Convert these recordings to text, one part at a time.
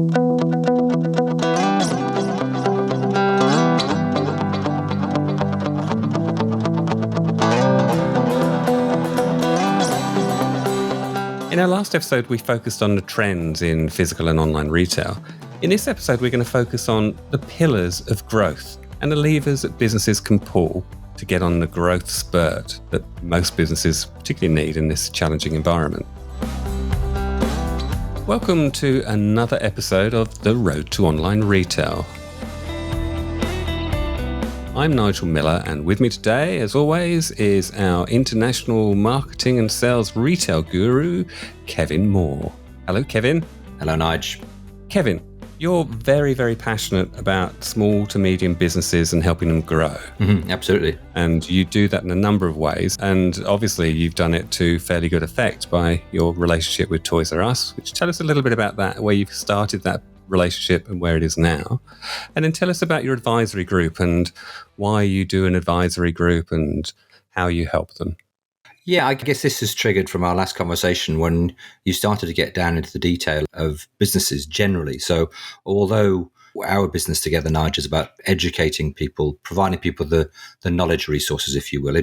In our last episode, we focused on the trends in physical and online retail. In this episode, we're going to focus on the pillars of growth and the levers that businesses can pull to get on the growth spurt that most businesses particularly need in this challenging environment. Welcome to another episode of The Road to Online Retail. I'm Nigel Miller, and with me today, as always, is our international marketing and sales retail guru, Kevin Moore. Hello, Kevin. Hello, Nigel. Kevin, you're very, very passionate about small to medium businesses and helping them grow. Absolutely. And you do that in a number of ways. And obviously, you've done it to fairly good effect by your relationship with Toys R Us, which tell us a little bit about that, where you've started that relationship and where it is now. And then tell us about your advisory group and why you do an advisory group and how you help them. Yeah, I guess this is triggered from our last conversation when you started to get down into the detail of businesses generally. So although our business together, Nigel, is about educating people, providing people the knowledge resources, if you will,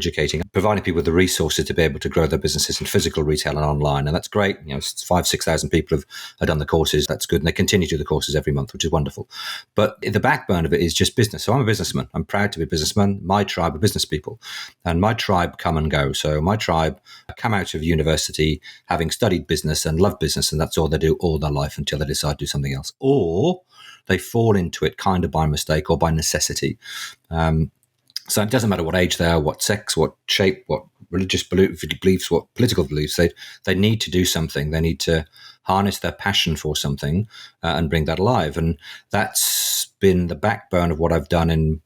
providing people the resources to be able to grow their businesses in physical retail and online. And that's great. 5,000-6,000 people have done the courses. That's good. And they continue to do the courses every month, which is wonderful. But the backbone of it is just business. So I'm a businessman. I'm proud to be a businessman. My tribe are business people. And my tribe come and go. So my tribe come out of university having studied business and love business. And that's all they do all their life until they decide to do something else. Or they fall into it kind of by mistake or by necessity. So it doesn't matter what age they are, what sex, what shape, what religious beliefs, what political beliefs. They need to do something. They need to harness their passion for something and bring that alive. And that's been the backbone of what I've done in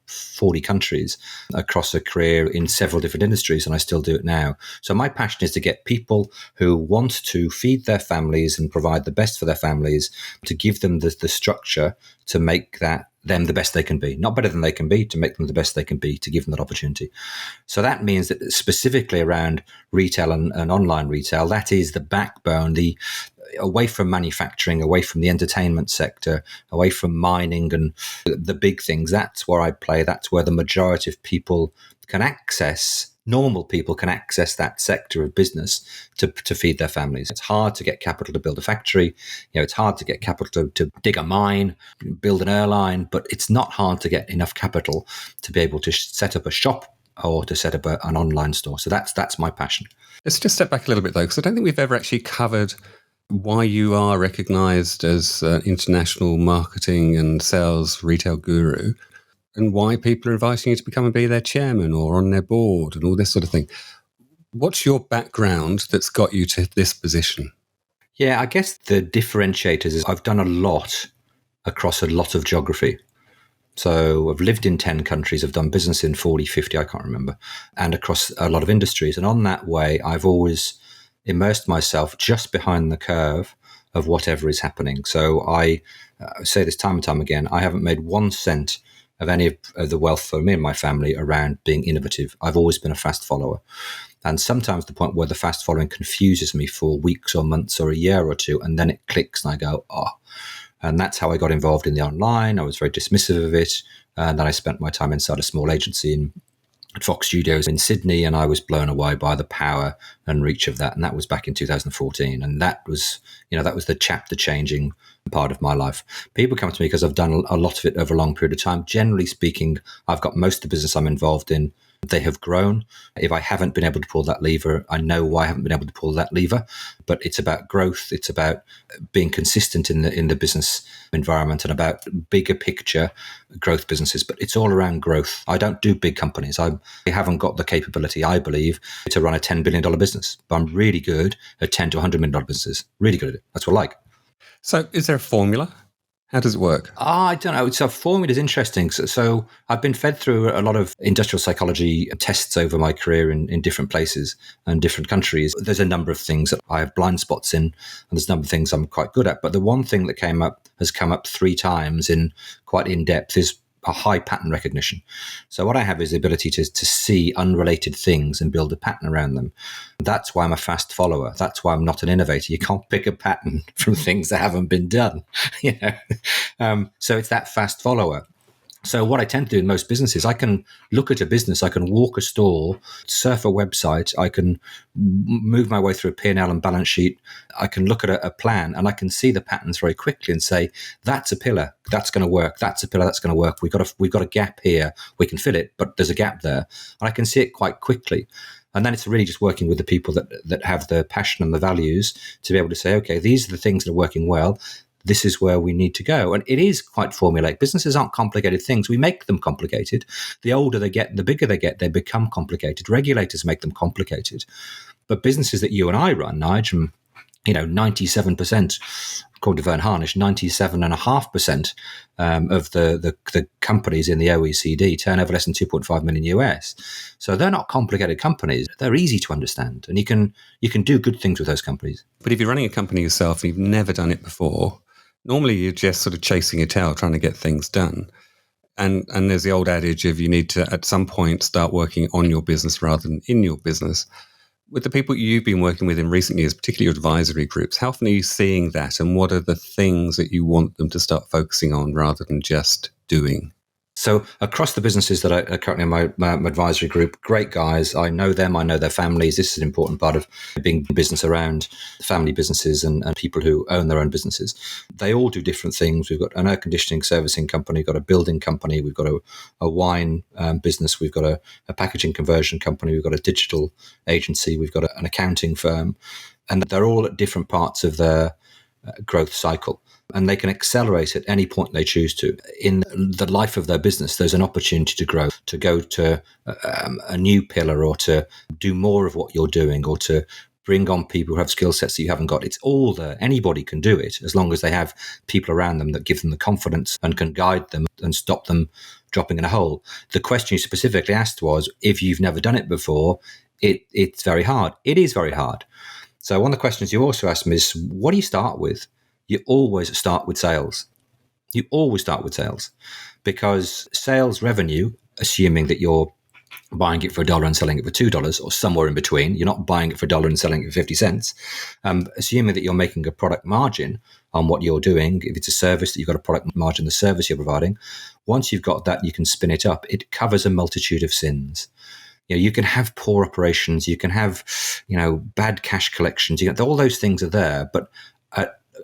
40 countries across a career in several different industries, and I still do it now. So my passion is to get people who want to feed their families and provide the best for their families, to give them the structure to make them the best they can be, not better than they can be, to make them the best they can be, to give them that opportunity. So that means that specifically around retail and online retail, that is the backbone, away from manufacturing, away from the entertainment sector, away from mining and the big things. That's where I play. That's where the majority of people can access. Normal people can access that sector of business to feed their families. It's hard to get capital to build a factory. It's hard to get capital to dig a mine, build an airline, but it's not hard to get enough capital to be able to set up a shop or to set up an online store. So that's my passion. Let's just step back a little bit, though, because I don't think we've ever actually covered why you are recognized as an international marketing and sales retail guru, and why people are inviting you to become and be their chairman or on their board and all this sort of thing. What's your background that's got you to this position? Yeah, I guess the differentiators is I've done a lot across a lot of geography. So I've lived in 10 countries, I've done business in 40, 50, I can't remember, and across a lot of industries. And on that way, I've always immersed myself just behind the curve of whatever is happening. So I say this time and time again, I haven't made 1 cent of any of the wealth for me and my family around being innovative. I've always been a fast follower. And sometimes the point where the fast following confuses me for weeks or months or a year or two, and then it clicks and I go, oh. And that's how I got involved in the online. I was very dismissive of it. And then I spent my time inside a small agency at Fox Studios in Sydney, and I was blown away by the power and reach of that. And that was back in 2014. And that was the chapter changing part of my life. People come to me because I've done a lot of it over a long period of time. Generally speaking, I've got most of the business I'm involved in. They have grown. If I haven't been able to pull that lever, I know why I haven't been able to pull that lever. But it's about growth. It's about being consistent in the business environment and about bigger picture growth businesses. But it's all around growth. I don't do big companies. I haven't got the capability, I believe, to run a $10 billion business. But I'm really good at $10 to $100 million businesses. Really good at it. That's what I like. So is there a formula? How does it work? I don't know. So formula is interesting. So I've been fed through a lot of industrial psychology tests over my career in different places and different countries. There's a number of things that I have blind spots in, and there's a number of things I'm quite good at. But the one thing that has come up 3 times in quite in depth is a high pattern recognition. So what I have is the ability to see unrelated things and build a pattern around them. That's why I'm a fast follower. That's why I'm not an innovator. You can't pick a pattern from things that haven't been done. So it's that fast follower. So what I tend to do in most businesses, I can look at a business, I can walk a store, surf a website, I can move my way through a P&L and balance sheet, I can look at a plan, and I can see the patterns very quickly and say, that's a pillar, that's going to work, that's a pillar, that's going to work, we've got a gap here, we can fill it, but there's a gap there. And I can see it quite quickly. And then it's really just working with the people that have the passion and the values to be able to say, okay, these are the things that are working well. This is where we need to go. And it is quite formulaic. Businesses aren't complicated things. We make them complicated. The older they get, the bigger they get, they become complicated. Regulators make them complicated. But businesses that you and I run, Nigel, 97%, according to Vern Harnish, 97.5% of the companies in the OECD turn over less than 2.5 million US. So they're not complicated companies. They're easy to understand. And you can do good things with those companies. But if you're running a company yourself and you've never done it before, normally you're just sort of chasing your tail, trying to get things done. And there's the old adage of you need to, at some point, start working on your business rather than in your business. With the people you've been working with in recent years, particularly your advisory groups, how often are you seeing that? And what are the things that you want them to start focusing on rather than just doing? So across the businesses that are currently in my advisory group, great guys. I know them. I know their families. This is an important part of being business around family businesses and people who own their own businesses. They all do different things. We've got an air conditioning servicing company, we've got a building company, we've got a wine business, we've got a packaging conversion company, we've got a digital agency, we've got an accounting firm. And they're all at different parts of their growth cycle. And they can accelerate at any point they choose to. In the life of their business, there's an opportunity to grow, to go to a new pillar, or to do more of what you're doing, or to bring on people who have skill sets that you haven't got. It's all there. Anybody can do it as long as they have people around them that give them the confidence and can guide them and stop them dropping in a hole. The question you specifically asked was, if you've never done it before, it's very hard. It is very hard. So one of the questions you also asked me is, what do you start with? You always start with sales. You always start with sales, because sales revenue, assuming that you're buying it for $1 and selling it for $2 or somewhere in between, you're not buying it for $1 and selling it for 50 cents, assuming that you're making a product margin on what you're doing. If it's a service, that you've got a product margin, the service you're providing. Once you've got that, you can spin it up. It covers a multitude of sins. You can have poor operations, you can have, bad cash collections. All those things are there, but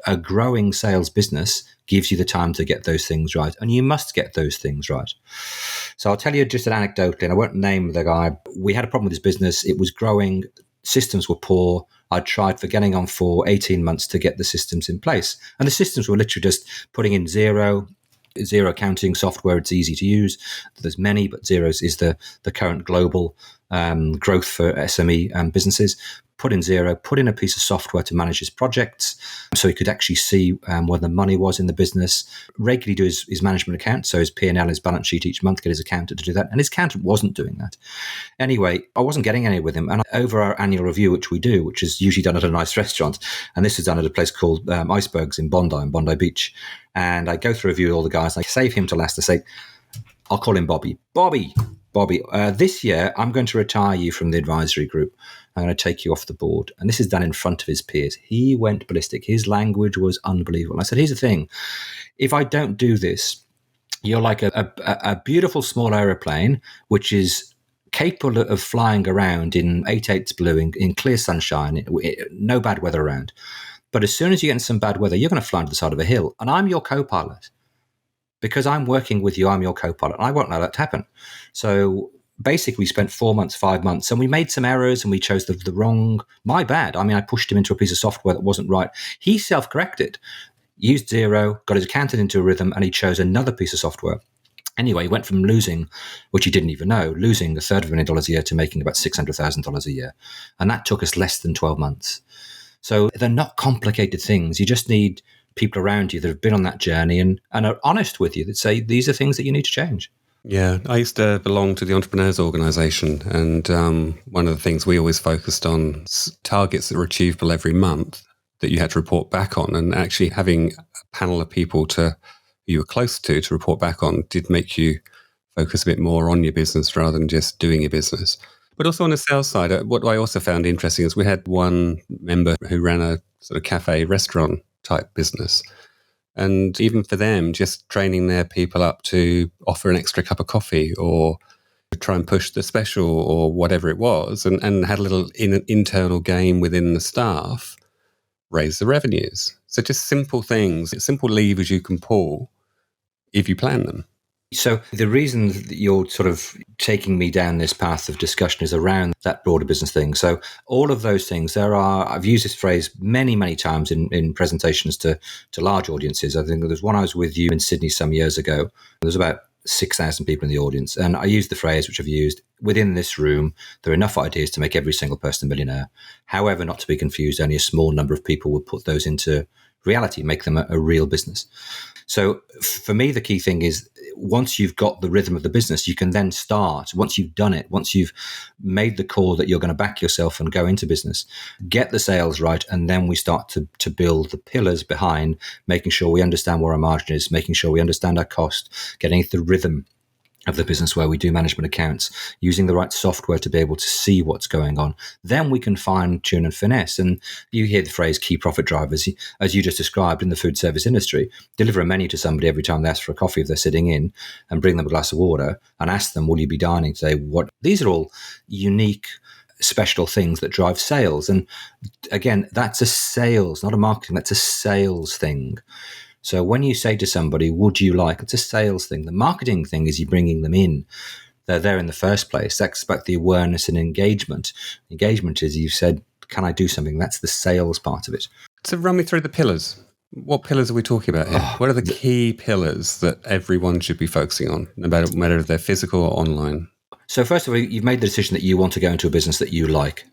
a growing sales business gives you the time to get those things right, and you must get those things right. So I'll tell you just an anecdote, and I won't name the guy. We had a problem with his business. It was growing. Systems were poor. I tried for getting on for 18 months to get the systems in place. And the systems were literally just putting in Xero accounting software. It's easy to use. There's many, but Xero is the current global growth for SME businesses. Put in Xero, put in a piece of software to manage his projects so he could actually see where the money was in the business, regularly do his management account, so his P&L, his balance sheet each month, get his accountant to do that. And his accountant wasn't doing that. Anyway, I wasn't getting any with him. And over our annual review, which we do, which is usually done at a nice restaurant, and this is done at a place called Icebergs in Bondi Beach. And I go through a review with all the guys, and I save him to last. I say, I'll call him Bobby. Bobby, this year I'm going to retire you from the advisory group. I'm going to take you off the board. And this is done in front of his peers. He went ballistic. His language was unbelievable. And I said, here's the thing. If I don't do this, you're like a beautiful small aeroplane, which is capable of flying around in 8/8 blue, in clear sunshine, no bad weather around. But as soon as you get in some bad weather, you're going to fly to the side of a hill. And I'm your co-pilot. Because I'm working with you, I'm your co-pilot. And I won't allow that to happen. So basically, we spent 4 months, 5 months, and we made some errors, and we chose the wrong, my bad. I mean, I pushed him into a piece of software that wasn't right. He self-corrected, used Xero, got his accountant into a rhythm, and he chose another piece of software. Anyway, he went from losing, which he didn't even know, losing $250,000 a year to making about $600,000 a year. And that took us less than 12 months. So they're not complicated things. You just need people around you that have been on that journey and are honest with you, that say, these are things that you need to change. Yeah, I used to belong to the Entrepreneurs Organisation, and one of the things we always focused on targets that were achievable every month that you had to report back on, and actually having a panel of people to who you were close to report back on did make you focus a bit more on your business rather than just doing your business. But also on the sales side, what I also found interesting is we had one member who ran a sort of cafe restaurant type business. And even for them, just training their people up to offer an extra cup of coffee or try and push the special or whatever it was, and had a little internal game within the staff, raise the revenues. So just simple things, simple levers you can pull if you plan them. So the reason that you're sort of taking me down this path of discussion is around that broader business thing. So all of those things, I've used this phrase many, many times in presentations to large audiences. I think there's one I was with you in Sydney some years ago. There was about 6,000 people in the audience. And I used the phrase, which I've used, within this room, there are enough ideas to make every single person a millionaire. However, not to be confused, only a small number of people would put those into reality, make them a real business. So for me, the key thing is once you've got the rhythm of the business, you can then start. Once you've done it, once you've made the call that you're going to back yourself and go into business, get the sales right, and then we start to build the pillars behind making sure we understand where our margin is, making sure we understand our cost, getting into the rhythm of the business where we do management accounts, using the right software to be able to see what's going on. Then we can fine tune and finesse. And you hear the phrase key profit drivers, as you just described in the food service industry. Deliver a menu to somebody every time they ask for a coffee if they're sitting in, and bring them a glass of water and ask them, will you be dining today? These are all unique, special things that drive sales. And again, that's a sales, not a marketing, that's a sales thing. So when you say to somebody, would you like, it's a sales thing. The marketing thing is you bringing them in. They're there in the first place. That's about the awareness and engagement. Engagement is you've said, can I do something? That's the sales part of it. So run me through the pillars. What pillars are we talking about here? What are the key pillars that everyone should be focusing on, no matter if they're physical or online? So first of all, you've made the decision that you want to go into a business that you like.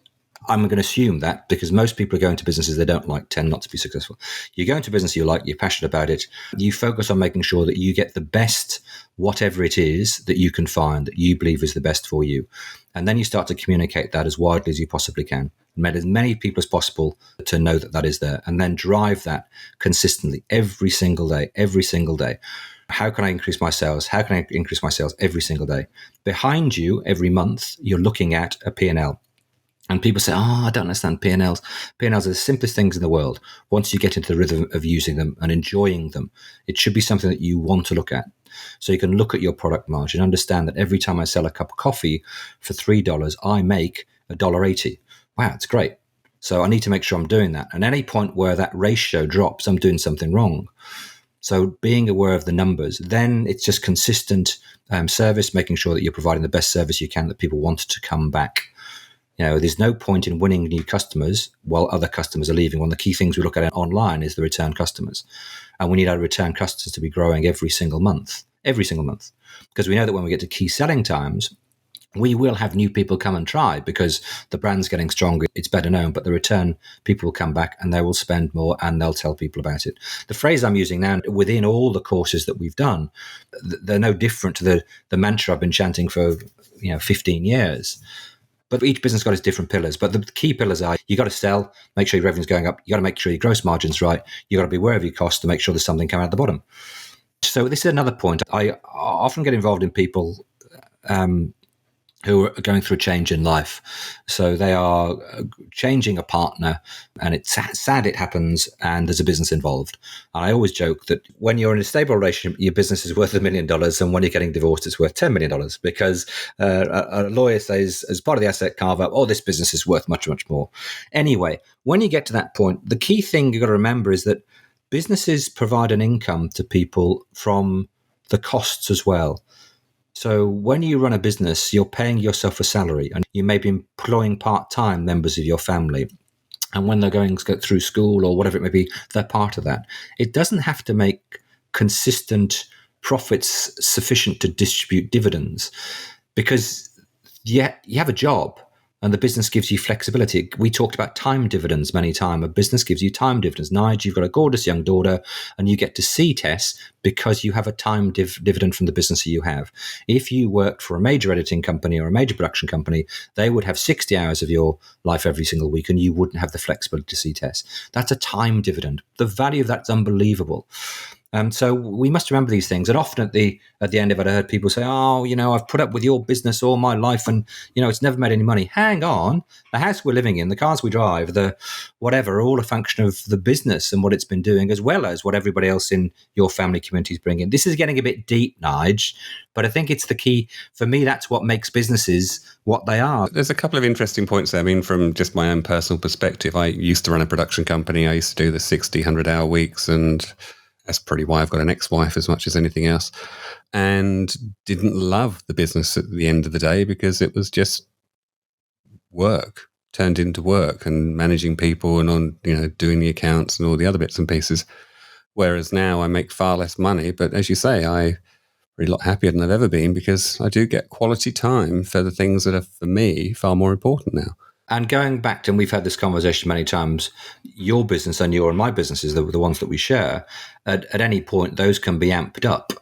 I'm going to assume that because most people are going to businesses they don't like tend not to be successful. You go into a business you like, you're passionate about it, you focus on making sure that you get the best, whatever it is that you can find that you believe is the best for you. And then you start to communicate that as widely as you possibly can. Make as many people as possible to know that that is there, and then drive that consistently every single day, every single day. How can I increase my sales? How can I increase my sales every single day? Behind you, every month, you're looking at a P&L. And people say, I don't understand P&Ls. P&Ls are the simplest things in the world. Once you get into the rhythm of using them and enjoying them, it should be something that you want to look at. So you can look at your product margin, understand that every time I sell a cup of coffee for $3, I make $1.80. Wow, it's great. So I need to make sure I'm doing that. And any point where that ratio drops, I'm doing something wrong. So being aware of the numbers, then it's just consistent service, making sure that you're providing the best service you can, that people want to come back. There's no point in winning new customers while other customers are leaving. One of the key things we look at online is the return customers. And we need our return customers to be growing every single month. Because we know that when we get to key selling times, we will have new people come and try because the brand's getting stronger, it's better known, but the return people will come back and they will spend more and they'll tell people about it. The phrase I'm using now, within all the courses that we've done, they're no different to the mantra I've been chanting for 15 years. But each business got its different pillars. But the key pillars are you got to sell, make sure your revenue's going up. You got to make sure your gross margin's right. You got to be aware of your costs to make sure there's something coming out the bottom. So this is another point. I often get involved in people who are going through a change in life. So they are changing a partner, and it's sad it happens, and there's a business involved. And I always joke that when you're in a stable relationship, your business is worth $1 million, and when you're getting divorced, it's worth $10 million, because a lawyer says, as part of the asset carve-up, this business is worth much, much more. Anyway, when you get to that point, the key thing you've got to remember is that businesses provide an income to people from the costs as well. So when you run a business, you're paying yourself a salary, and you may be employing part-time members of your family. And when they're going through school or whatever it may be, they're part of that. It doesn't have to make consistent profits sufficient to distribute dividends, because you have a job and the business gives you flexibility. We talked about time dividends many times. A business gives you time dividends. Nigel, you've got a gorgeous young daughter and you get to see Tess because you have a time dividend from the business that you have. If you worked for a major editing company or a major production company, they would have 60 hours of your life every single week and you wouldn't have the flexibility to see Tess. That's a time dividend. The value of that's unbelievable. So we must remember these things. And often at the end of it, I heard people say, "Oh, I've put up with your business all my life, and it's never made any money." Hang on, the house we're living in, the cars we drive, the whatever, are all a function of the business and what it's been doing, as well as what everybody else in your family community is bringing. This is getting a bit deep, Nige, but I think it's the key for me. That's what makes businesses what they are. There's a couple of interesting points there. I mean, from just my own personal perspective, I used to run a production company. I used to do the 60, 100-hour weeks, and that's probably why I've got an ex-wife as much as anything else, and didn't love the business at the end of the day because it was just work turned into work and managing people and on, doing the accounts and all the other bits and pieces. Whereas now I make far less money, but as you say, I'm really a lot happier than I've ever been because I do get quality time for the things that are, for me, far more important now. And going back to, and we've had this conversation many times, your business and your and my businesses, the ones that we share, at any point, those can be amped up.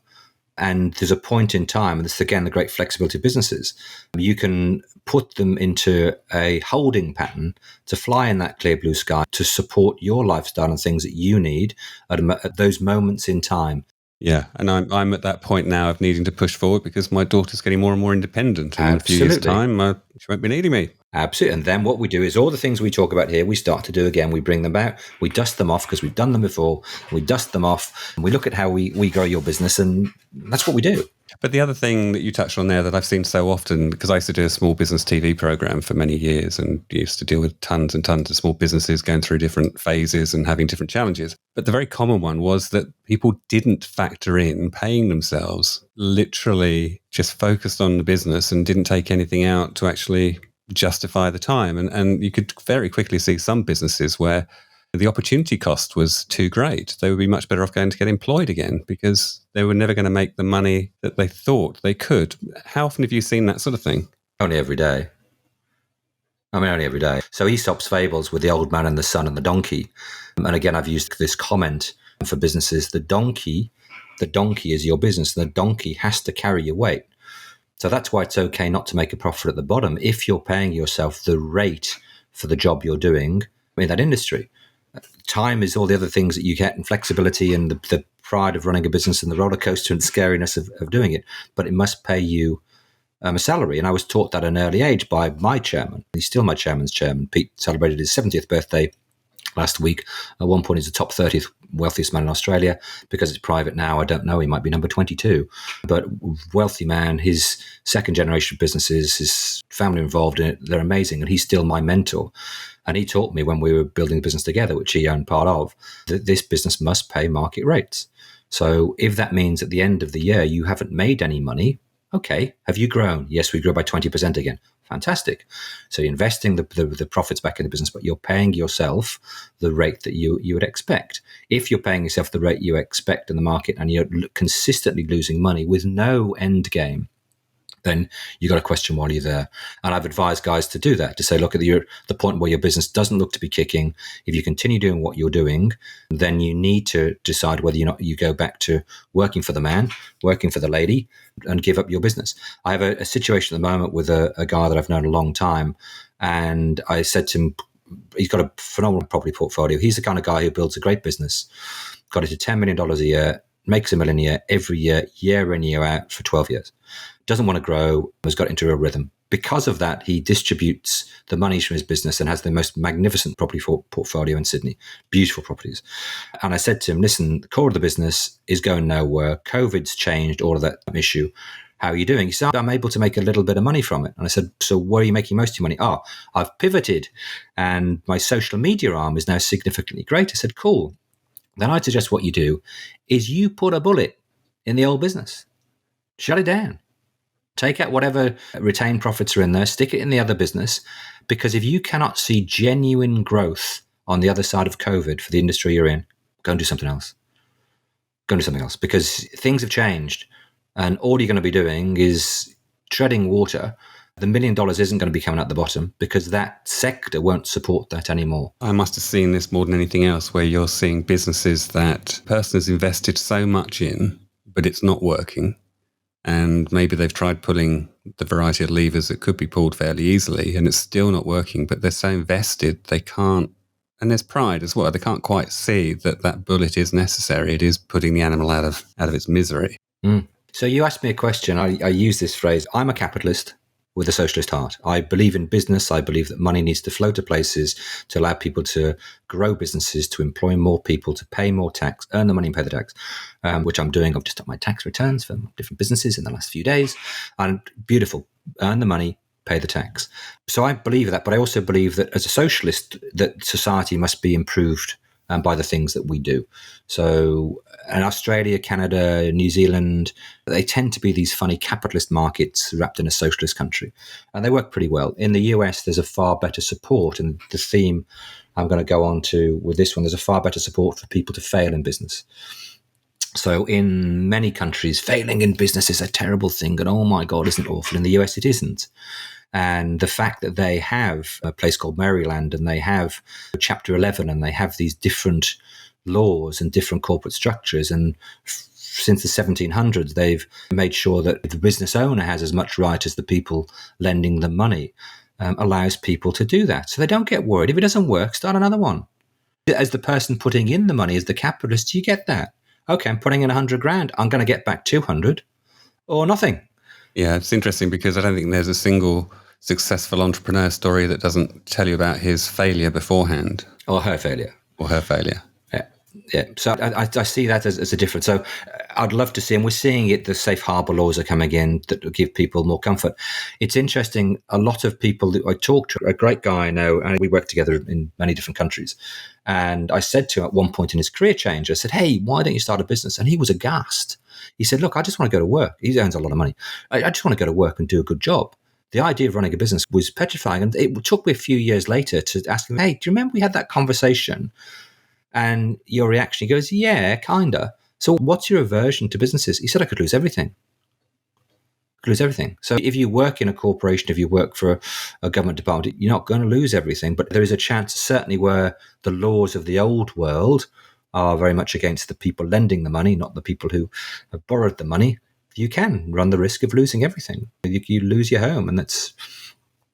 And there's a point in time, and this is, again, the great flexibility of businesses, you can put them into a holding pattern to fly in that clear blue sky to support your lifestyle and things that you need at those moments in time. Yeah, and I'm at that point now of needing to push forward because my daughter's getting more and more independent. And in a few years' time, she won't be needing me. Absolutely. And then what we do is all the things we talk about here, we start to do again. We bring them out, we dust them off because we've done them before. We dust them off and we look at how we grow your business, and that's what we do. But the other thing that you touched on there that I've seen so often, because I used to do a small business TV program for many years and used to deal with tons and tons of small businesses going through different phases and having different challenges. But the very common one was that people didn't factor in paying themselves, literally just focused on the business and didn't take anything out to actually justify the time. And you could very quickly see some businesses where the opportunity cost was too great. They would be much better off going to get employed again because they were never going to make the money that they thought they could. How often have you seen that sort of thing? Only every day. Only every day. So Aesop's fables with the old man and the son and the donkey. And again, I've used this comment for businesses. The donkey is your business. The donkey has to carry your weight. So that's why it's okay not to make a profit at the bottom if you're paying yourself the rate for the job you're doing in that industry. Time is all the other things that you get, and flexibility and the pride of running a business and the roller coaster and scariness of doing it. But it must pay you a salary. And I was taught that at an early age by my chairman. He's still my chairman's chairman. Pete celebrated his 70th birthday last week. At one point, he's the top 30th wealthiest man in Australia. Because it's private now, I don't know. He might be number 22. But wealthy man, his second generation of businesses, his family involved in it, they're amazing. And he's still my mentor. And he taught me when we were building the business together, which he owned part of, that this business must pay market rates. So if that means at the end of the year you haven't made any money, okay, have you grown? Yes, we grew by 20% again. Fantastic. So you're investing the profits back in the business, but you're paying yourself the rate that you would expect. If you're paying yourself the rate you expect in the market and you're consistently losing money with no end game, then you got to question why you're there. And I've advised guys to do that, to say, look, at the point where your business doesn't look to be kicking, if you continue doing what you're doing, then you need to decide whether you go back to working for the man, working for the lady, and give up your business. I have a situation at the moment with a guy that I've known a long time, and I said to him, he's got a phenomenal property portfolio. He's the kind of guy who builds a great business, got it to $10 million a year, makes $1 million a year every year, year in, year out for 12 years. Doesn't want to grow, has got into a rhythm. Because of that, he distributes the monies from his business and has the most magnificent property portfolio in Sydney. Beautiful properties. And I said to him, listen, the core of the business is going nowhere. COVID's changed all of that issue. How are you doing? He said, I'm able to make a little bit of money from it. And I said, so where are you making most of your money? Oh, I've pivoted and my social media arm is now significantly greater. I said, cool. Then I'd suggest what you do is you put a bullet in the old business. Shut it down. Take out whatever retained profits are in there, stick it in the other business, because if you cannot see genuine growth on the other side of COVID for the industry you're in, go and do something else. Go and do something else, because things have changed and all you're going to be doing is treading water. The $1 million isn't going to be coming out the bottom because that sector won't support that anymore. I must have seen this more than anything else, where you're seeing businesses that a person has invested so much in, but it's not working. And maybe they've tried pulling the variety of levers that could be pulled fairly easily and it's still not working, but they're so invested they can't And there's pride as well. They can't quite see that bullet is necessary. It is putting the animal out of its misery. Mm. So you asked me a question. I use this phrase. I'm a capitalist with a socialist heart. I believe in business. I believe that money needs to flow to places to allow people to grow businesses, to employ more people, to pay more tax, earn the money and pay the tax, which I'm doing. I've just done my tax returns for different businesses in the last few days. And beautiful. Earn the money, pay the tax. So I believe that, but I also believe that as a socialist, that society must be improved by the things that we do. So in Australia, Canada, New Zealand, they tend to be these funny capitalist markets wrapped in a socialist country. And they work pretty well. In the US, there's a far better support. And the theme I'm going to go on to with this one, there's a far better support for people to fail in business. So in many countries, failing in business is a terrible thing. And oh my God, isn't it awful? In the US, it isn't. And the fact that they have a place called Maryland and they have Chapter 11 and they have these different laws and different corporate structures. And since the 1700s, they've made sure that the business owner has as much right as the people lending them money, allows people to do that. So they don't get worried. If it doesn't work, start another one. As the person putting in the money, as the capitalist, you get that. Okay, I'm putting in 100 grand. I'm going to get back 200 or nothing. Yeah, it's interesting because I don't think there's a single successful entrepreneur story that doesn't tell you about his failure beforehand. Or her failure. Or her failure. Yeah. So I see that as a difference. So I'd love to see, and we're seeing it, the safe harbor laws are coming in that will give people more comfort. It's interesting. A lot of people that I talk to, a great guy I know, and we work together in many different countries. And I said to him at one point in his career change, I said, hey, why don't you start a business? And he was aghast. He said, look, I just want to go to work. He earns a lot of money. I just want to go to work and do a good job. The idea of running a business was petrifying. And it took me a few years later to ask him, hey, do you remember we had that conversation? And your reaction, he goes, yeah, kind of. So what's your aversion to businesses? He said, I could lose everything. So if you work in a corporation, if you work for a government department, you're not going to lose everything. But there is a chance, certainly where the laws of the old world are very much against the people lending the money, not the people who have borrowed the money, you can run the risk of losing everything. You lose your home, and that's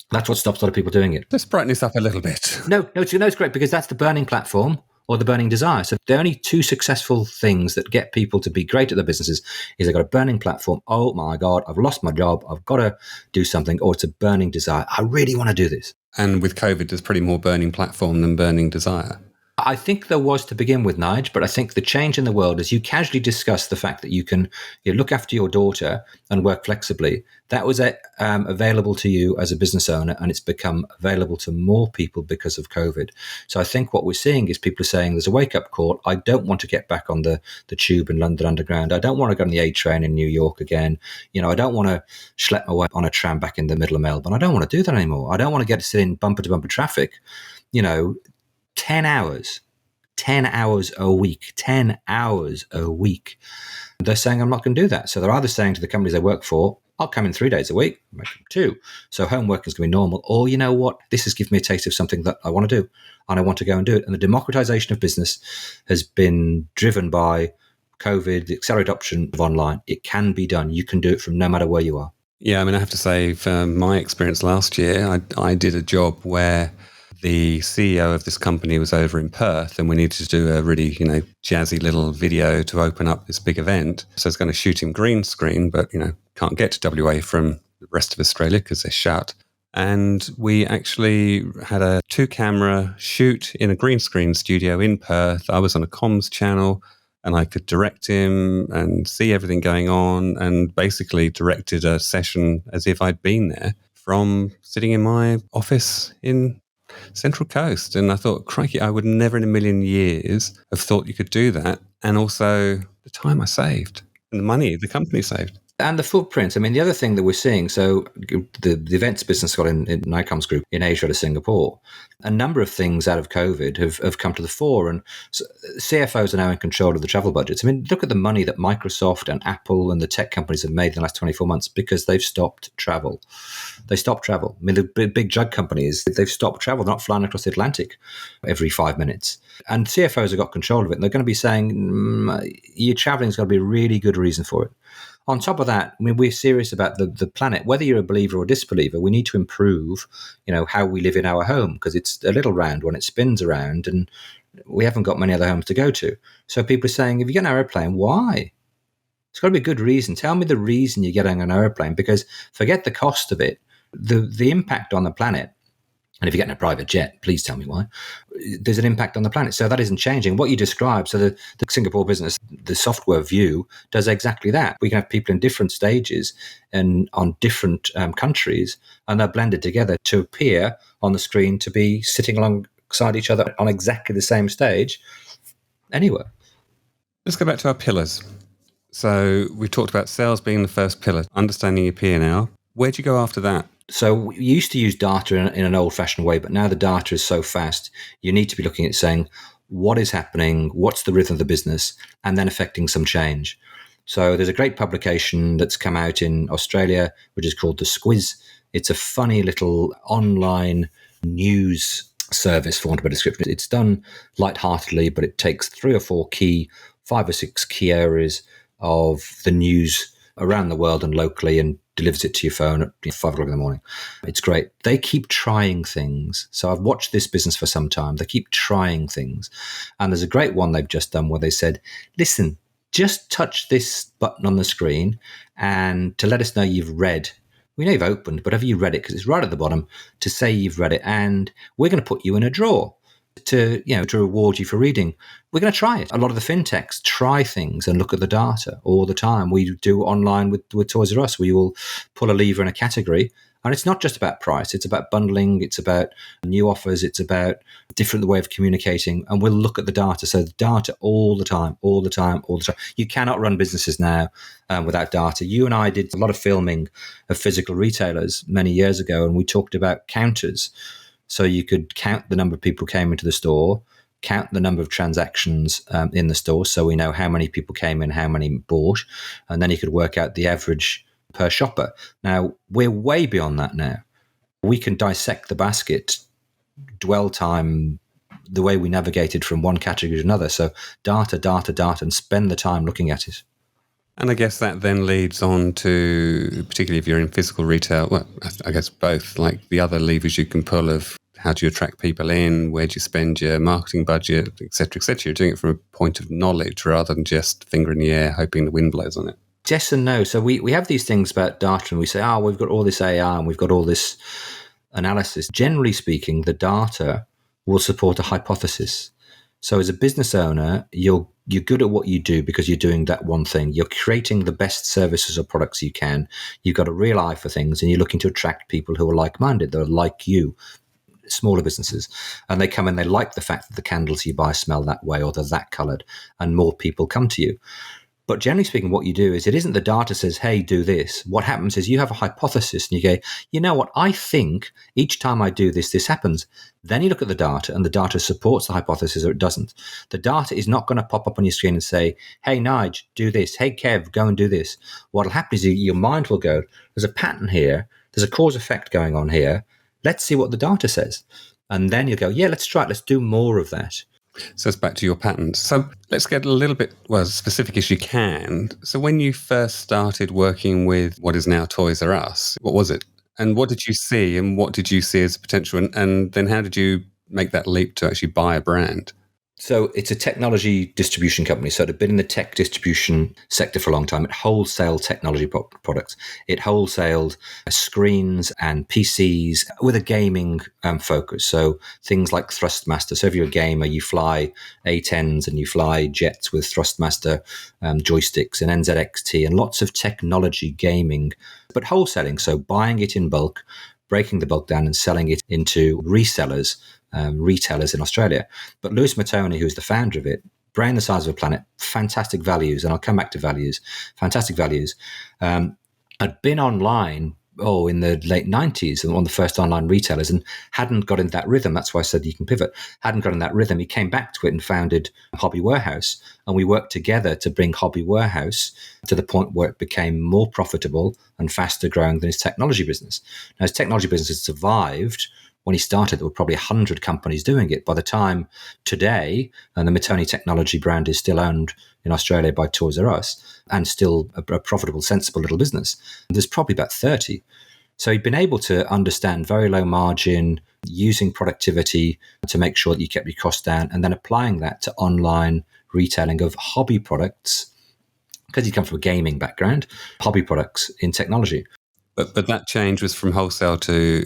what stops a lot of people doing it. Let's brighten this up a little bit. No, it's great because that's the burning platform or the burning desire. So the only two successful things that get people to be great at their businesses is they've got a burning platform. Oh my God, I've lost my job. I've got to do something. Or it's a burning desire. I really want to do this. And with COVID, there's pretty more burning platform than burning desire. I think there was to begin with, Nige, but I think the change in the world is you casually discuss the fact that you look after your daughter and work flexibly. That was available to you as a business owner, and it's become available to more people because of COVID. So I think what we're seeing is people are saying there's a wake-up call. I don't want to get back on the tube in London Underground. I don't want to go on the A train in New York again. I don't want to schlep my way on a tram back in the middle of Melbourne. I don't want to do that anymore. I don't want to get to sit in bumper-to-bumper traffic, 10 hours a week, 10 hours a week. They're saying, I'm not going to do that. So they're either saying to the companies they work for, I'll come in 3 days a week, make them 2. So home working is going to be normal. Or you know what? This has given me a taste of something that I want to do, and I want to go and do it. And the democratization of business has been driven by COVID, the accelerated adoption of online. It can be done. You can do it from no matter where you are. Yeah, I mean, I have to say, from my experience last year, I did a job where the CEO of this company was over in Perth, and we needed to do a really, jazzy little video to open up this big event. So I was going to shoot him green screen, but, can't get to WA from the rest of Australia because they're shut. And we actually had a 2-camera shoot in a green screen studio in Perth. I was on a comms channel, and I could direct him and see everything going on, and basically directed a session as if I'd been there from sitting in my office in Central Coast. And I thought, crikey, I would never in a million years have thought you could do that. And also the time I saved and the money the company saved. And the footprint. I mean, the other thing that we're seeing, so the events business got in NICOM's group in Asia to Singapore. A number of things out of COVID have come to the fore, and CFOs are now in control of the travel budgets. I mean, look at the money that Microsoft and Apple and the tech companies have made in the last 24 months because they've stopped travel. They stopped travel. I mean, the big drug companies, they've stopped travel. They're not flying across the Atlantic every 5 minutes. And CFOs have got control of it. And they're going to be saying, your traveling is going to be a really good reason for it. on top of that, I mean, we're serious about the planet. Whether you're a believer or disbeliever, we need to improve, how we live in our home, because it's a little round when it spins around, and we haven't got many other homes to go to. So people are saying, if you get an aeroplane, why? It's got to be a good reason. Tell me the reason you're getting an aeroplane, because forget the cost of it. The impact on the planet, and if you're getting a private jet, please tell me why, there's an impact on the planet. So that isn't changing. What you described, so the Singapore business, the software view does exactly that. We can have people in different stages and on different countries, and they're blended together to appear on the screen to be sitting alongside each other on exactly the same stage anywhere. Let's go back to our pillars. So we talked about sales being the first pillar, understanding your P&L. Where'd you go after that? So we used to use data in an old-fashioned way, but now the data is so fast, you need to be looking at saying, what is happening, what's the rhythm of the business, and then affecting some change. So there's a great publication that's come out in Australia, which is called The Squiz. It's a funny little online news service, for want of a description. It's done lightheartedly, but it takes 5 or 6 key areas of the news around the world and locally, and delivers it to your phone at 5 o'clock in the morning. It's great. They keep trying things. So I've watched this business for some time. They keep trying things. And there's a great one they've just done where they said, listen, just touch this button on the screen and to let us know you've read. We know you've opened, but have you read it? Because it's right at the bottom to say you've read it. And we're going to put you in a drawer to reward you for reading. We're going to try it. A lot of the fintechs try things and look at the data all the time. We do online with Toys R Us. We will pull a lever in a category, and it's not just about price. It's about bundling. It's about new offers. It's about different way of communicating, and we'll look at the data. So the data all the time. You cannot run businesses now without data. You and I did a lot of filming of physical retailers many years ago, and we talked about counters. So you could count the number of people who came into the store, count the number of transactions in the store, so we know how many people came in, how many bought, and then you could work out the average per shopper. Now, we're way beyond that now. We can dissect the basket, dwell time, the way we navigated from one category to another. So data, and spend the time looking at it. And I guess that then leads on to, particularly if you're in physical retail, well, I guess both, like the other levers you can pull of how do you attract people in, where do you spend your marketing budget, et cetera, et cetera. You're doing it from a point of knowledge rather than just finger in the air hoping the wind blows on it. Yes and no. So we have these things about data and we say, we've got all this AI and we've got all this analysis. Generally speaking, the data will support a hypothesis. So as a business owner, you're good at what you do because you're doing that one thing. You're creating the best services or products you can. You've got a real eye for things and you're looking to attract people who are like-minded. They're like you, smaller businesses. And they come and they like the fact that the candles you buy smell that way or they're that coloured and more people come to you. But generally speaking, what you do is it isn't the data says, hey, do this. What happens is you have a hypothesis and you go, you know what, I think each time I do this, this happens. Then you look at the data and the data supports the hypothesis or it doesn't. The data is not going to pop up on your screen and say, hey, Nige, do this. Hey, Kev, go and do this. What will happen is your mind will go, there's a pattern here. There's a cause effect going on here. Let's see what the data says. And then you go, yeah, let's try it. Let's do more of that. So it's back to your patterns. So let's get a little bit, as specific as you can. So when you first started working with what is now Toys R Us, what was it? And what did you see? And what did you see as potential? And then how did you make that leap to actually buy a brand? So it's a technology distribution company. So it had been in the tech distribution sector for a long time. It wholesaled technology products. It wholesaled screens and PCs with a gaming focus. So things like Thrustmaster. So if you're a gamer, you fly A10s and you fly jets with Thrustmaster joysticks and NZXT and lots of technology gaming, but wholesaling. So buying it in bulk, breaking the bulk down and selling it into resellers, retailers in Australia. But Lewis Matoney, who's the founder of it, brain the size of a planet, fantastic values, and I'll come back to values, fantastic values, had been online, in the late 90s, and one of the first online retailers, and hadn't got in that rhythm. That's why I said you can pivot. Hadn't got in that rhythm. He came back to it and founded Hobby Warehouse, and we worked together to bring Hobby Warehouse to the point where it became more profitable and faster growing than his technology business. Now, his technology business has survived when he started, there were probably 100 companies doing it. By the time today, and the Matoni Technology brand is still owned in Australia by Toys R Us and still a profitable, sensible little business, there's probably about 30. So he'd been able to understand very low margin, using productivity to make sure that you kept your costs down, and then applying that to online retailing of hobby products, because he comes from a gaming background, hobby products in technology. But that change was from wholesale to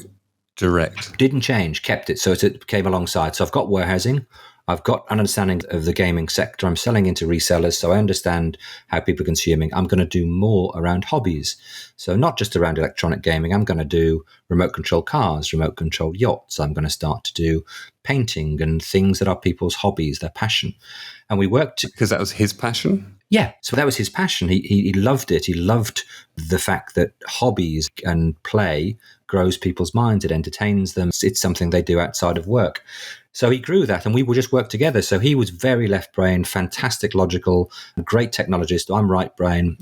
direct. Didn't change, kept it. So it came alongside. So I've got warehousing. I've got an understanding of the gaming sector. I'm selling into resellers, so I understand how people are consuming. I'm going to do more around hobbies. So not just around electronic gaming. I'm going to do remote control cars, remote control yachts. I'm going to start to do painting and things that are people's hobbies, their passion. And we worked... Because that was his passion? Yeah, so that was his passion. He loved it. He loved the fact that hobbies and play grows people's minds. It entertains them. It's something they do outside of work. So he grew that, and we would just work together. So he was very left brain, fantastic logical, great technologist. I'm right brain,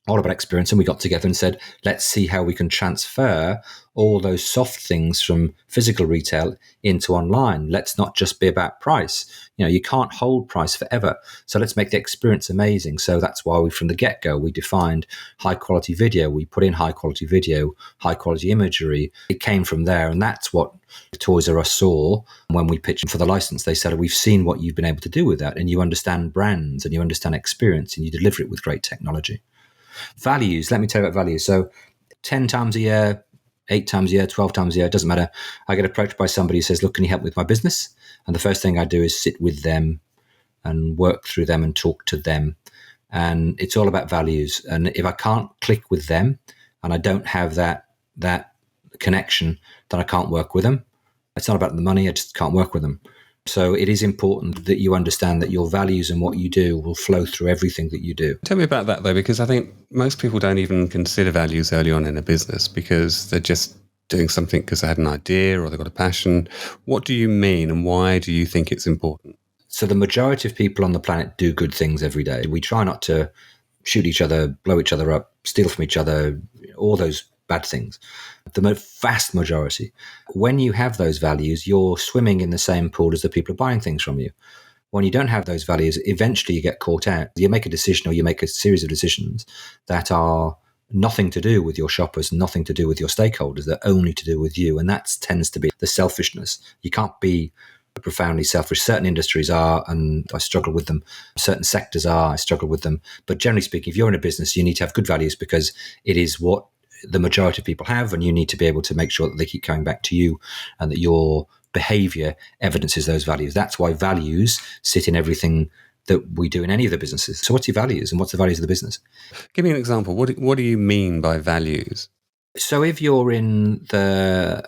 all about experience. And we got together and said, let's see how we can transfer all those soft things from physical retail into online. Let's not just be about price. You can't hold price forever. So let's make the experience amazing. So that's why from the get-go, we defined high quality video. We put in high quality video, high quality imagery. It came from there. And that's what Toys R Us saw when we pitched for the license. They said, we've seen what you've been able to do with that. And you understand brands and you understand experience and you deliver it with great technology. Values, let me tell you about values. So 10 times a year, 8 times a year, 12 times a year, it doesn't matter. I get approached by somebody who says, look, can you help with my business? And the first thing I do is sit with them and work through them and talk to them. And it's all about values. And if I can't click with them and I don't have that connection, then I can't work with them. It's not about the money. I just can't work with them. So it is important that you understand that your values and what you do will flow through everything that you do. Tell me about that, though, because I think most people don't even consider values early on in a business because they're just doing something because they had an idea or they've got a passion. What do you mean and why do you think it's important? So the majority of people on the planet do good things every day. We try not to shoot each other, blow each other up, steal from each other, all those bad things. The vast majority. When you have those values, you're swimming in the same pool as the people buying things from you. When you don't have those values, eventually you get caught out. You make a decision or you make a series of decisions that are nothing to do with your shoppers, nothing to do with your stakeholders. They're only to do with you. And that tends to be the selfishness. You can't be profoundly selfish. Certain industries are, and I struggle with them. Certain sectors are, I struggle with them. But generally speaking, if you're in a business, you need to have good values because it is what the majority of people have, and you need to be able to make sure that they keep coming back to you and that your behavior evidences those values. That's why values sit in everything that we do in any of the businesses. So what's your values and what's the values of the business? Give me an example. What do you mean by values? So if you're in the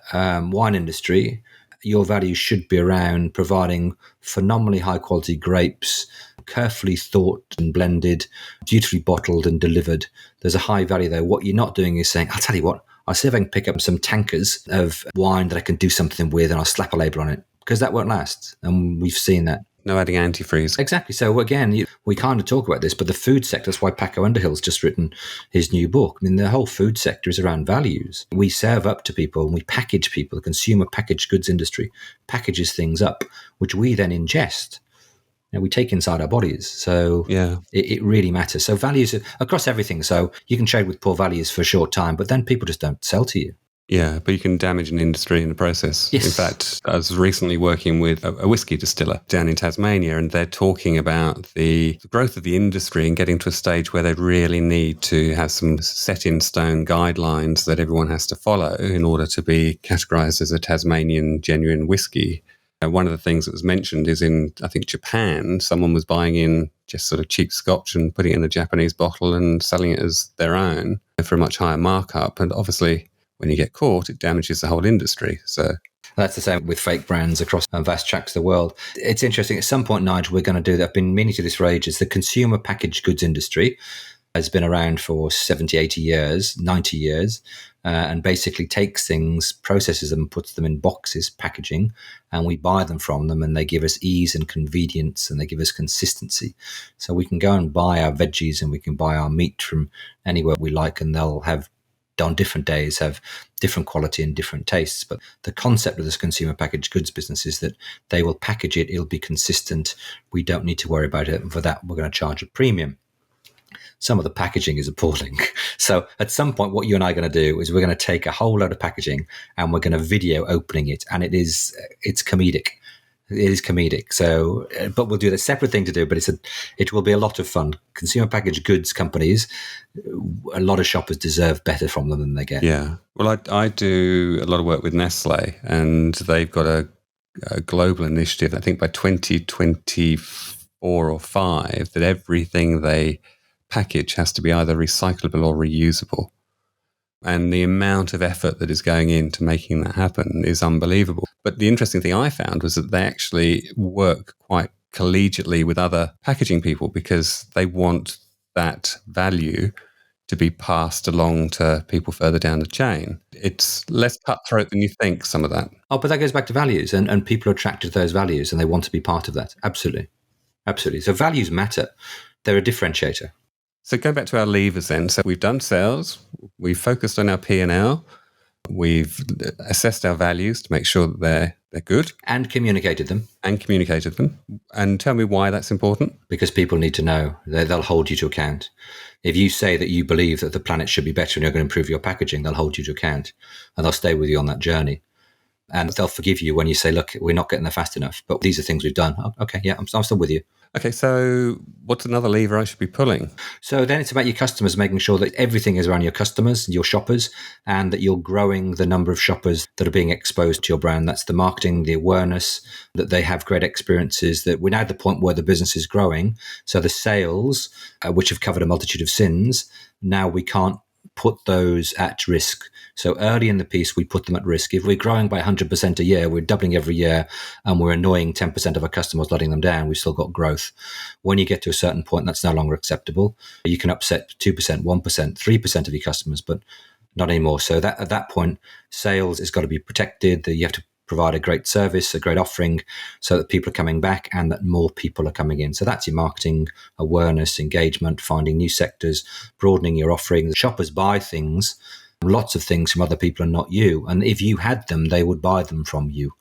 wine industry, your values should be around providing phenomenally high quality grapes, carefully thought and blended, beautifully bottled and delivered. There's a high value there. What you're not doing is saying, I'll tell you what, I'll see if I can pick up some tankers of wine that I can do something with and I'll slap a label on it, because that won't last. And we've seen that. No adding antifreeze. Exactly. So again, we kind of talk about this, but the food sector, that's why Paco Underhill's just written his new book. I mean, the whole food sector is around values. We serve up to people and we package people. The consumer packaged goods industry packages things up, which we then ingest. We take inside our bodies. So yeah, it really matters. So values across everything. So you can trade with poor values for a short time, but then people just don't sell to you. Yeah, but you can damage an industry in the process. Yes. In fact, I was recently working with a whiskey distiller down in Tasmania, and they're talking about the growth of the industry and getting to a stage where they really need to have some set in stone guidelines that everyone has to follow in order to be categorized as a Tasmanian genuine whiskey. One of the things that was mentioned is in, I think, Japan, someone was buying in just sort of cheap scotch and putting it in a Japanese bottle and selling it as their own for a much higher markup. And obviously, when you get caught, it damages the whole industry. So that's the same with fake brands across vast tracts of the world. It's interesting. At some point, Nigel, we're going to do that. I've been meaning to this for ages. The consumer packaged goods industry has been around for 70, 80 years, 90 years, and basically takes things, processes them, puts them in boxes, packaging, and we buy them from them, and they give us ease and convenience, and they give us consistency. So we can go and buy our veggies and we can buy our meat from anywhere we like, and they'll have on different days have different quality and different tastes. But the concept of this consumer packaged goods business is that they will package it, it'll be consistent. We don't need to worry about it. And for that, we're going to charge a premium. Some of the packaging is appalling. So at some point, what you and I are going to do is we're going to take a whole load of packaging and we're going to video opening it. And it's comedic. It is comedic. So, but we'll do the separate thing to do, but it will be a lot of fun. Consumer packaged goods companies, a lot of shoppers deserve better from them than they get. Yeah. Well, I do a lot of work with Nestle, and they've got a global initiative, I think by 2024 or 5, that everything they package has to be either recyclable or reusable. And the amount of effort that is going into making that happen is unbelievable. But the interesting thing I found was that they actually work quite collegiately with other packaging people because they want that value to be passed along to people further down the chain. It's less cutthroat than you think, some of that. Oh, but that goes back to values, and people are attracted to those values and they want to be part of that. Absolutely. Absolutely. So values matter. They're a differentiator. So go back to our levers then. So we've done sales, we've focused on our P&L, we've assessed our values to make sure that they're good. And communicated them. And tell me why that's important. Because people need to know. They'll hold you to account. If you say that you believe that the planet should be better and you're going to improve your packaging, they'll hold you to account and they'll stay with you on that journey. And they'll forgive you when you say, look, we're not getting there fast enough, but these are things we've done. Oh, okay, yeah, I'm still with you. Okay, so what's another lever I should be pulling? So then it's about your customers, making sure that everything is around your customers, your shoppers, and that you're growing the number of shoppers that are being exposed to your brand. That's the marketing, the awareness, that they have great experiences, that we're now at the point where the business is growing. So the sales, which have covered a multitude of sins, now we can't put those at risk. So early in the piece, we put them at risk. If we're growing by 100% a year, we're doubling every year, and we're annoying 10% of our customers, letting them down, we've still got growth. When you get to a certain point, that's no longer acceptable. You can upset 2%, 1%, 3% of your customers, but not anymore. So that at that point, sales has got to be protected. You have to provide a great service, a great offering, so that people are coming back and that more people are coming in. So that's your marketing, awareness, engagement, finding new sectors, broadening your offering. The shoppers buy things, lots of things from other people and not you. And if you had them, they would buy them from you.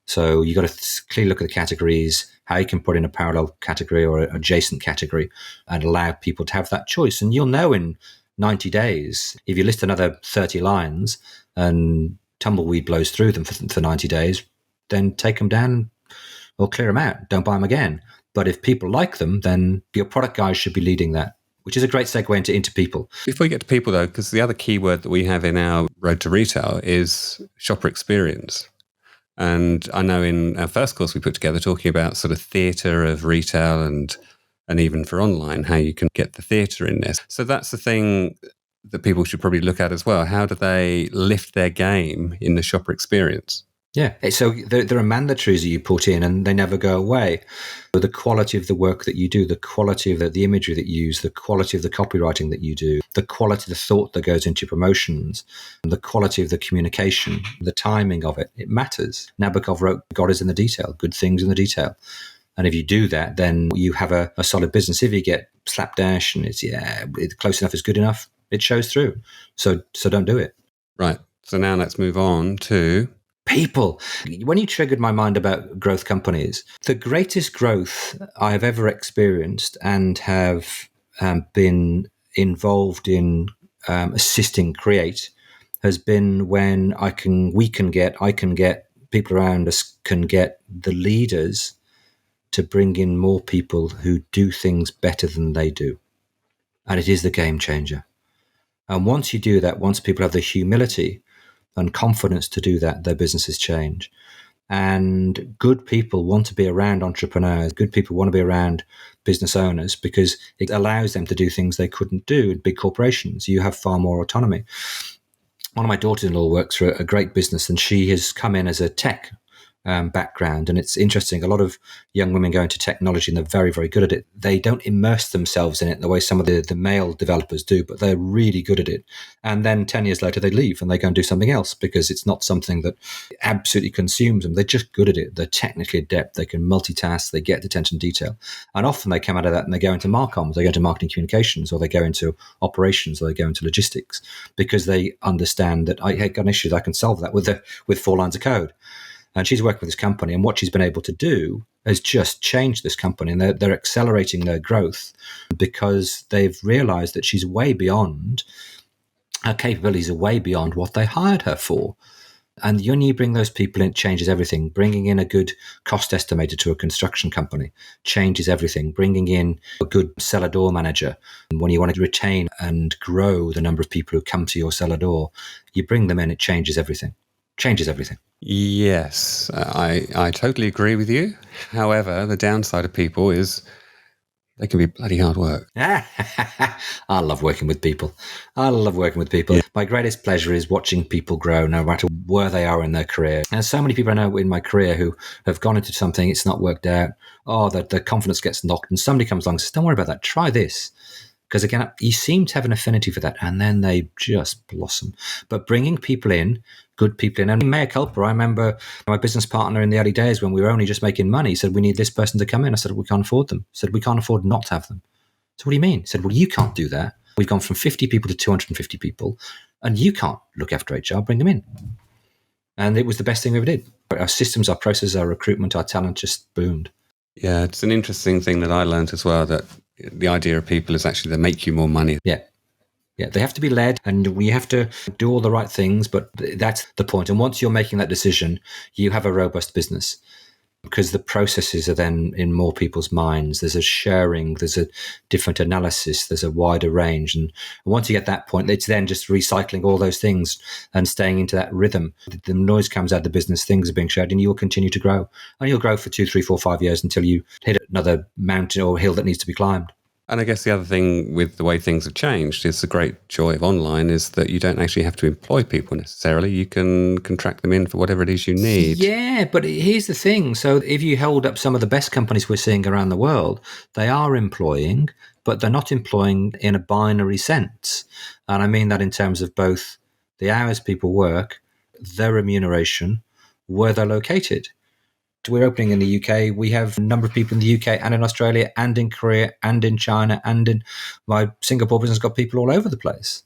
So you got to clearly look at the categories, how you can put in a parallel category or an adjacent category and allow people to have that choice. And you'll know in 90 days, if you list another 30 lines and tumbleweed blows through them for 90 days, then take them down or clear them out. Don't buy them again. But if people like them, then your product guys should be leading that, which is a great segue into people. Before we get to people, though, because the other key word that we have in our road to retail is shopper experience. And I know in our first course we put together talking about sort of theatre of retail and even for online, how you can get the theatre in this. So that's the thing that people should probably look at as well. How do they lift their game in the shopper experience? Yeah, so there are mandatories that you put in and they never go away. But the quality of the work that you do, the quality of the imagery that you use, the quality of the copywriting that you do, the quality of the thought that goes into your promotions, the quality of the communication, the timing of it, it matters. Nabokov wrote, God is in the detail, good things in the detail. And if you do that, then you have a solid business. If you get slapdash and it's close enough is good enough, it shows through. So don't do it. Right. So now let's move on to people. When you triggered my mind about growth companies, the greatest growth I have ever experienced and have been involved in assisting create has been when I can get people around us can get the leaders to bring in more people who do things better than they do. And it is the game changer. And once you do that, once people have the humility and confidence to do that, their businesses change. And good people want to be around entrepreneurs. Good people want to be around business owners because it allows them to do things they couldn't do in big corporations. You have far more autonomy. One of my daughters-in-law works for a great business, and she has come in as a tech background. And it's interesting. A lot of young women go into technology and they're very, very good at it. They don't immerse themselves in it the way some of the male developers do, but they're really good at it. And then 10 years later, they leave and they go and do something else because it's not something that absolutely consumes them. They're just good at it. They're technically adept. They can multitask. They get attention to detail. And often they come out of that and they go into marcoms, they go into marketing communications, or they go into operations, or they go into logistics because they understand that I got an issue, I can solve that with 4 lines of code. And she's working with this company, and what she's been able to do has just changed this company, and they're accelerating their growth because they've realized that she's way beyond, her capabilities are way beyond what they hired her for. And when you bring those people in, it changes everything. Bringing in a good cost estimator to a construction company changes everything. Bringing in a good cellar door manager, when you want to retain and grow the number of people who come to your cellar door, you bring them in, it changes everything. Changes everything. Yes, I totally agree with you. However, the downside of people is they can be bloody hard work. I love working with people. Yeah. My greatest pleasure is watching people grow, no matter where they are in their career. And so many people I know in my career who have gone into something, it's not worked out. Oh, their confidence gets knocked, and somebody comes along and says, don't worry about that, try this. Because again, you seem to have an affinity for that, and then they just blossom. But bringing people in, good people in, and mea culpa, I remember my business partner in the early days when we were only just making money said, we need this person to come in. I said, we can't afford them. I said, we can't afford not to have them. So what do you mean? He said, well, you can't do that. We've gone from 50 people to 250 people, and you can't look after HR, bring them in. And it was the best thing we ever did. Our systems, our processes, our recruitment, our talent just boomed. Yeah, it's an interesting thing that I learned as well, that the idea of people is actually they make you more money. Yeah, they have to be led, and we have to do all the right things, but that's the point. And once you're making that decision, you have a robust business because the processes are then in more people's minds. There's a sharing, there's a different analysis, there's a wider range. And once you get that point, it's then just recycling all those things and staying into that rhythm. The noise comes out of the business, things are being shared, and you'll continue to grow. And you'll grow for 2, 3, 4, 5 years until you hit another mountain or hill that needs to be climbed. And I guess the other thing with the way things have changed is the great joy of online is that you don't actually have to employ people necessarily. You can contract them in for whatever it is you need. Yeah, but here's the thing. So if you hold up some of the best companies we're seeing around the world, they are employing, but they're not employing in a binary sense. And I mean that in terms of both the hours people work, their remuneration, where they're located. We're opening in the UK. We have a number of people in the UK and in Australia and in Korea and in China and in my Singapore business got people all over the place.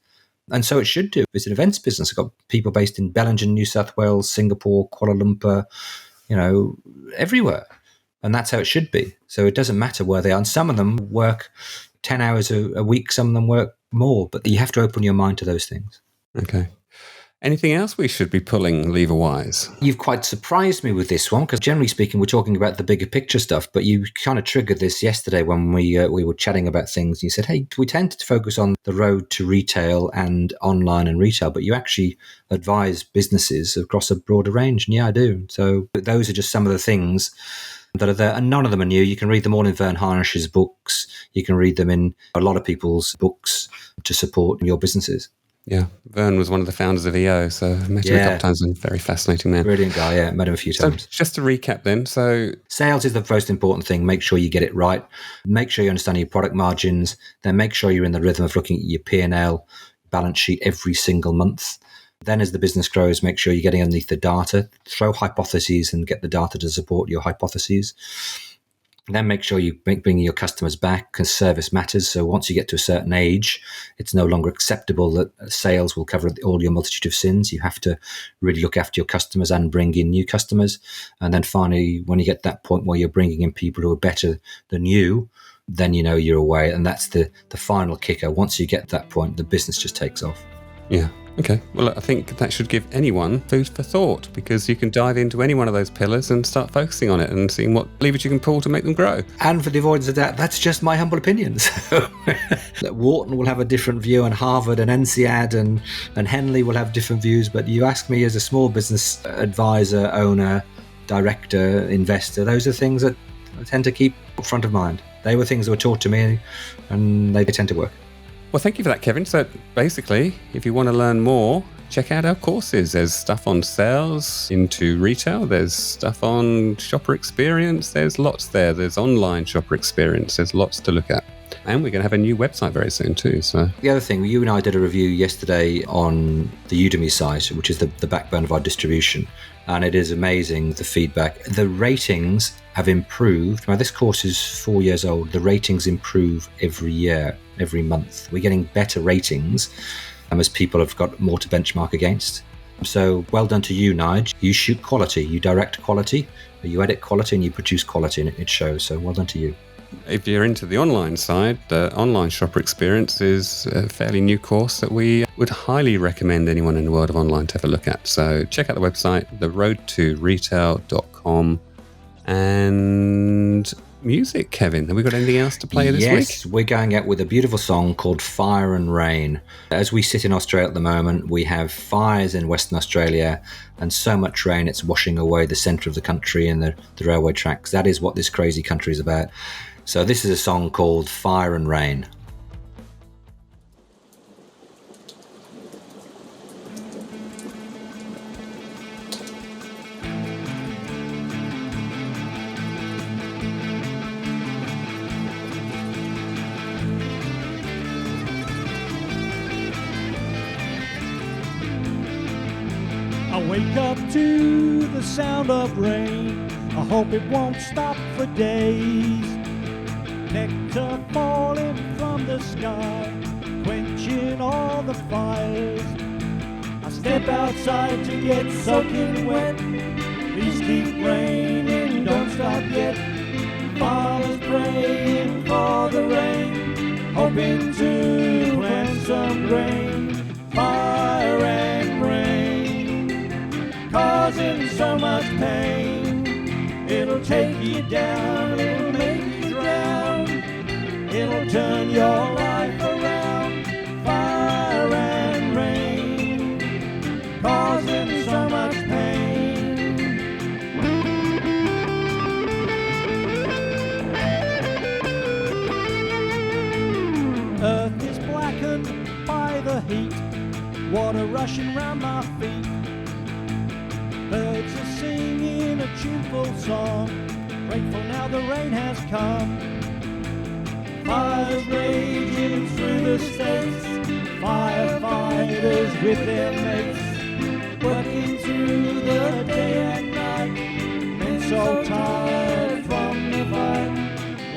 And so it should do. It's an events business. I've got people based in Bellingen, New South Wales, Singapore, Kuala Lumpur, everywhere. And that's how it should be. So it doesn't matter where they are. And some of them work 10 hours a week. Some of them work more. But you have to open your mind to those things. Okay. Anything else we should be pulling lever-wise? You've quite surprised me with this one because generally speaking, we're talking about the bigger picture stuff, but you kind of triggered this yesterday when we were chatting about things. You said, hey, we tend to focus on the road to retail and online and retail, but you actually advise businesses across a broader range. And yeah, I do. So those are just some of the things that are there, and none of them are new. You can read them all in Vern Harnish's books. You can read them in a lot of people's books to support your businesses. Yeah, Vern was one of the founders of EO, so I met him a couple of times, and very fascinating man. Brilliant guy, yeah, met him a few times. So just to recap then, so sales is the most important thing. Make sure you get it right. Make sure you understand your product margins. Then make sure you're in the rhythm of looking at your P&L balance sheet every single month. Then as the business grows, make sure you're getting underneath the data. Throw hypotheses and get the data to support your hypotheses. Then make sure you bring your customers back because service matters. So once you get to a certain age, it's no longer acceptable that sales will cover all your multitude of sins. You have to really look after your customers and bring in new customers. And then finally, when you get to that point where you're bringing in people who are better than you, then you know you're away. And that's the final kicker. Once you get to that point, the business just takes off. Yeah. Okay, well, I think that should give anyone food for thought because you can dive into any one of those pillars and start focusing on it and seeing what levers you can pull to make them grow. And for the avoidance of that, that's just my humble opinion. So Wharton will have a different view, and Harvard and INSEAD and Henley will have different views. But you ask me as a small business advisor, owner, director, investor, those are things that I tend to keep front of mind. They were things that were taught to me and they tend to work. Well, thank you for that, Kevin. So basically, if you want to learn more, check out our courses. There's stuff on sales into retail. There's stuff on shopper experience. There's lots there. There's online shopper experience. There's lots to look at. And we're going to have a new website very soon too. So the other thing, you and I did a review yesterday on the Udemy site, which is the backbone of our distribution. And it is amazing, the feedback. The ratings have improved. Now, this course is 4 years old. The ratings improve every year, every month. We're getting better ratings as people have got more to benchmark against. So well done to you, Nige. You shoot quality, you direct quality, you edit quality, and you produce quality, and it shows. So well done to you. if you're into the online side, the online shopper experience is a fairly new course that we would highly recommend anyone in the world of online to have a look at. So check out the website, theroadtoretail.com. And music, Kevin. Have we got anything else to play this week? Yes, we're going out with a beautiful song called Fire and Rain. As we sit in Australia at the moment, we have fires in Western Australia and so much rain it's washing away the centre of the country and the railway tracks. That is what this crazy country is about. So this is a song called Fire and Rain. I wake up to the sound of rain. I hope it won't stop for days. Nectar falling from the sky, quenching all the fires. I step outside to get soaking wet. Please keep raining, don't stop yet. Farmers praying for the rain, hoping to plant some grain. Fire and rain, causing so much pain. It'll take you down, it'll make you drown, it'll turn your life around. Fire and rain, causing so much pain. Earth is blackened by the heat, water rushing round my feet. Birds are singing a tuneful song, grateful now the rain has come. Fires raging through the states, firefighters with their mates, working through the day and night, men so tired from the fight.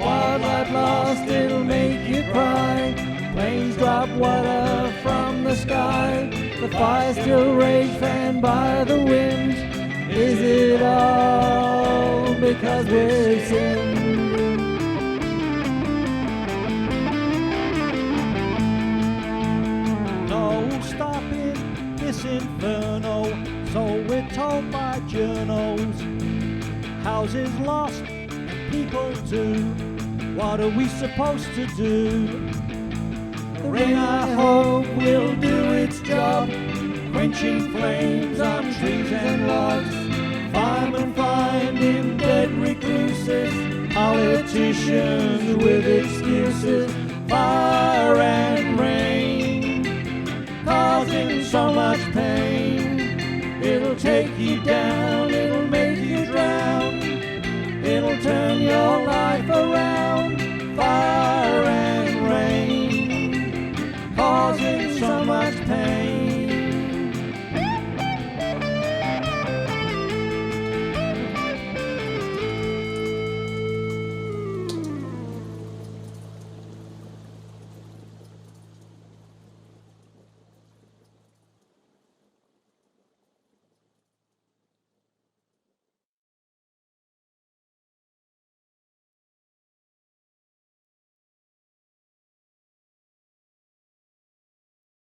Wildlife lost, it'll make you cry. Planes drop water from the sky. The fire still rage, fanned by the wind. Is it all because we've sinned? No stopping this inferno, so we're told by journals. Houses lost and people too. What are we supposed to do? The rain, I hope, will do its job, quenching flames on trees and logs. Firemen finding dead recluses, politicians with excuses. Fire and rain, causing so much pain. It'll take you down, it'll make you drown, it'll turn your life around. Fire and rain, causing so much pain.